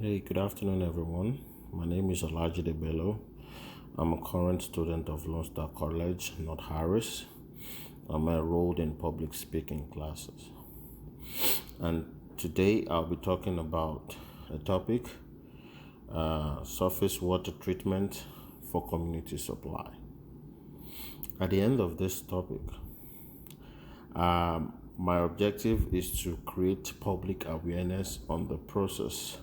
Hey, good afternoon, everyone. My name is Olajide Bello. I'm a current student of Lone Star College, North Harris. I'm enrolled in public speaking classes. And today I'll be talking about a topic surface water treatment for community supply. At the end of this topic, my objective is to create public awareness on the process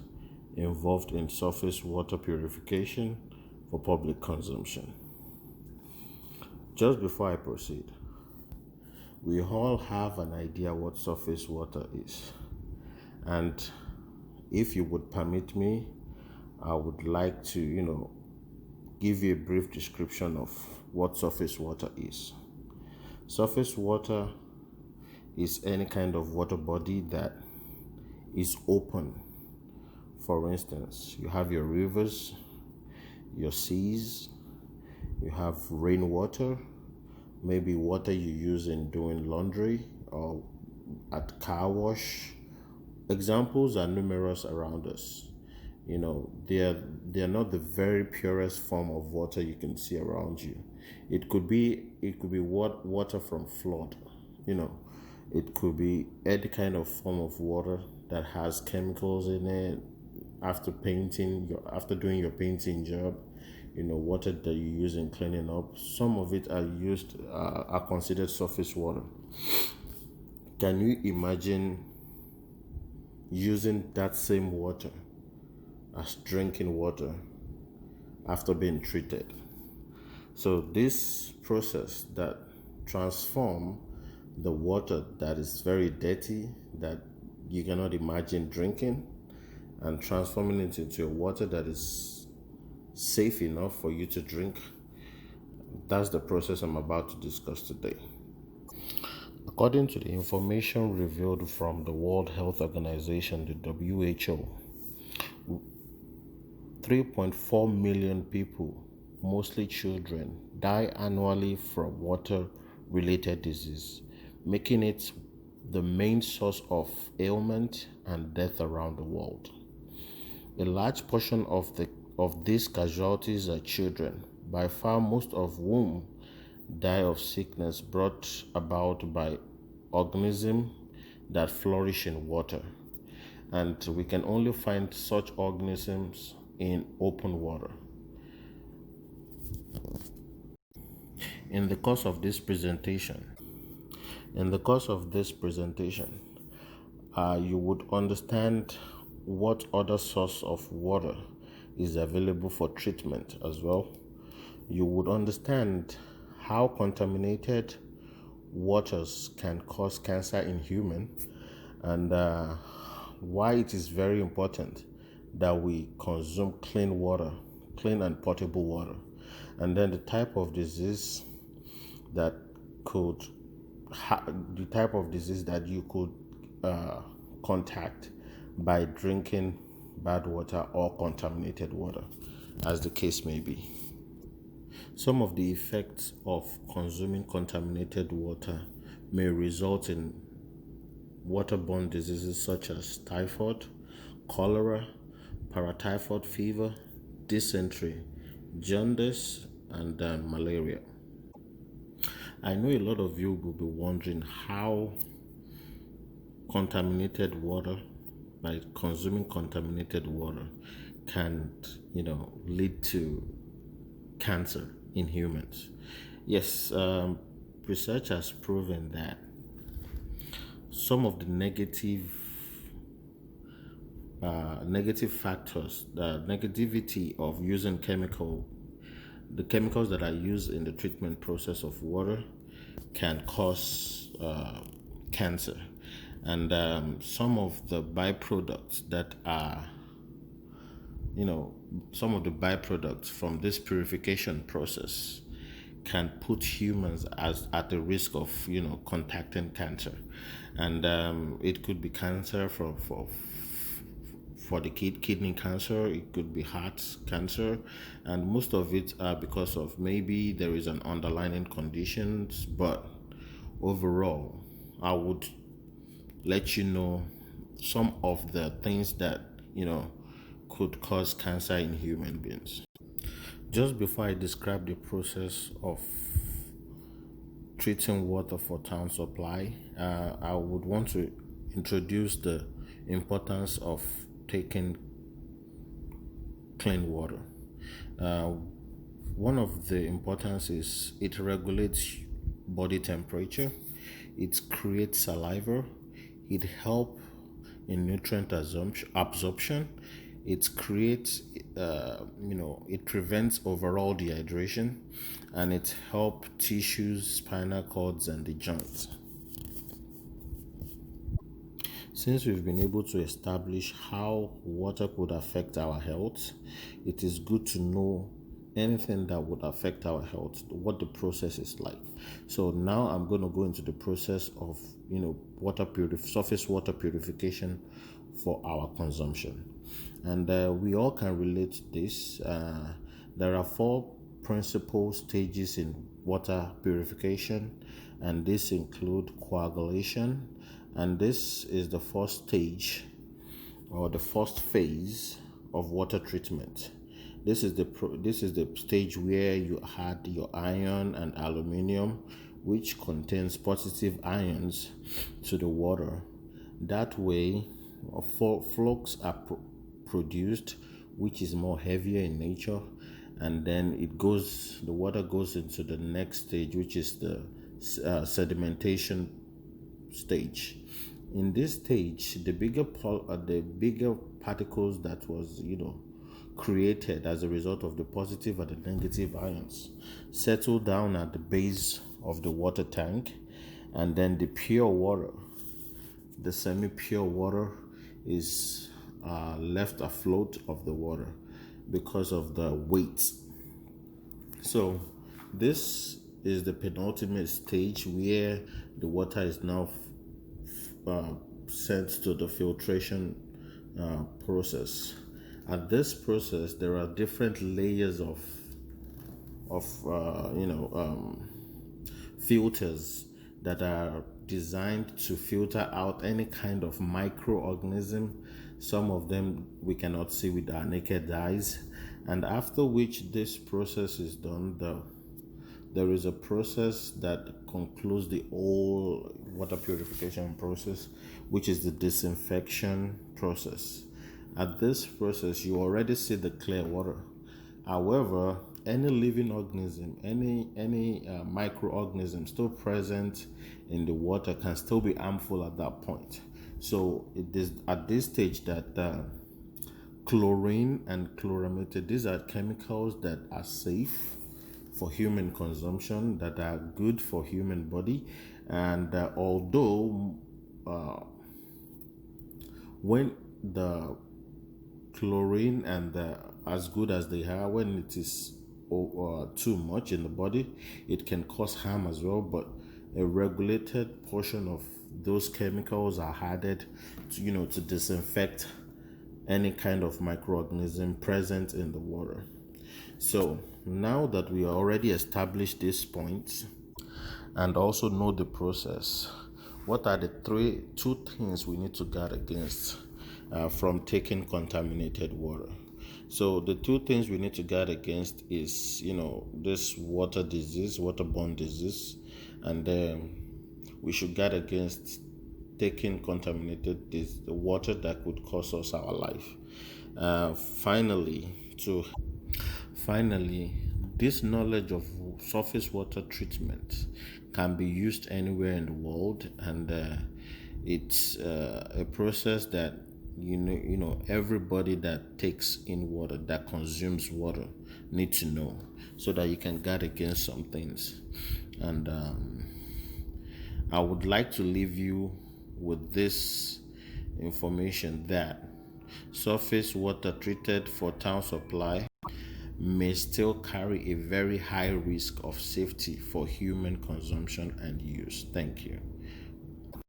involved in surface water purification for public consumption. Just before I proceed, we all have an idea what surface water is. And if you would permit me, I would like to, give you a brief description of what surface water is. Surface water is any kind of water body that is open. For instance, you have your rivers, your seas, you have rainwater, maybe water you use in doing laundry or at car wash. Examples are numerous around us. They're not the very purest form of water you can see around you. It could be water from flood. You know, it could be any kind of form of water that has chemicals in it. After doing your painting job, water that you use in cleaning up. Some of it are considered surface water. Can you imagine using that same water as drinking water after being treated? So this process that transform the water that is very dirty, that you cannot imagine drinking, and transforming it into a water that is safe enough for you to drink, that's the process I'm about to discuss today. According to the information revealed from the World Health Organization, the WHO, 3.4 million people, mostly children, die annually from water related disease, making it the main source of ailment and death around the world. A large portion of these casualties are children, by far most of whom die of sickness brought about by organisms that flourish in water. And we can only find such organisms in open water. In the course of this presentation, in the course of this presentation, you would understand what other source of water is available for treatment as well. You would understand how contaminated waters can cause cancer in humans, and why it is very important that we consume clean water, clean and potable water, and then the type of disease that could the type of disease that you could contact by drinking bad water or contaminated water, as the case may be. Some of the effects of consuming contaminated water may result in waterborne diseases such as typhoid, cholera, paratyphoid fever, dysentery, jaundice, and malaria. I know a lot of you will be wondering how contaminated water, by consuming contaminated water, can lead to cancer in humans. Yes, research has proven that some of the negative factors, the negativity of using the chemicals that are used in the treatment process of water can cause cancer. And some of the byproducts that are, some of the byproducts from this purification process can put humans at the risk of, contacting cancer. And it could be cancer for the kidney cancer, it could be heart cancer, and most of it are because of maybe there is an underlying conditions. But overall, I would let you know some of the things that could cause cancer in human beings. Just before I describe the process of treating water for town supply, I would want to introduce the importance of taking clean water. Uh, One of the importance is it regulates body temperature, it creates saliva, it helps in nutrient absorption, it creates, it prevents overall dehydration, and it helps tissues, spinal cords, and the joints. Since we've been able to establish how water could affect our health, it is good to know anything that would affect our health, what the process is like. So now I'm going to go into the process of, surface water purification for our consumption. And we all can relate to this. There are 4 principal stages in water purification, and this include coagulation, and this is the first stage or the first phase of water treatment. This is the stage where you add your iron and aluminium, which contains positive ions, to the water. That way, flux are produced, which is more heavier in nature, and then the water goes into the next stage, which is the sedimentation stage. In this stage, the bigger particles that was created as a result of the positive and the negative ions settle down at the base of the water tank, and then the pure water, the semi-pure water, is left afloat of the water because of the weight. So this is the penultimate stage where the water is now sent to the filtration process. At this process, there are different layers of filters that are designed to filter out any kind of microorganism. Some of them we cannot see with our naked eyes, and after which this process is done, there is a process that concludes the whole water purification process, which is the disinfection process. At this process, you already see the clear water. However, any living organism, any microorganism still present in the water can still be harmful at that point. So it is at this stage that chlorine and chlorinated, these are chemicals that are safe for human consumption, that are good for human body, and although when the chlorine and as good as they are, when it is too much in the body, it can cause harm as well. But a regulated portion of those chemicals are added to disinfect any kind of microorganism present in the water. So now that we already established these points and also know the process, what are the two things we need to guard against from taking contaminated water? So the 2 things we need to guard against is this waterborne disease, and we should guard against taking contaminated the water that could cost us our life. Finally, this knowledge of surface water treatment can be used anywhere in the world, and it's a process that everybody that takes in water, that consumes water, need to know, so that you can guard against some things. And I would like to leave you with this information, that surface water treated for town supply may still carry a very high risk of safety for human consumption and use. Thank you.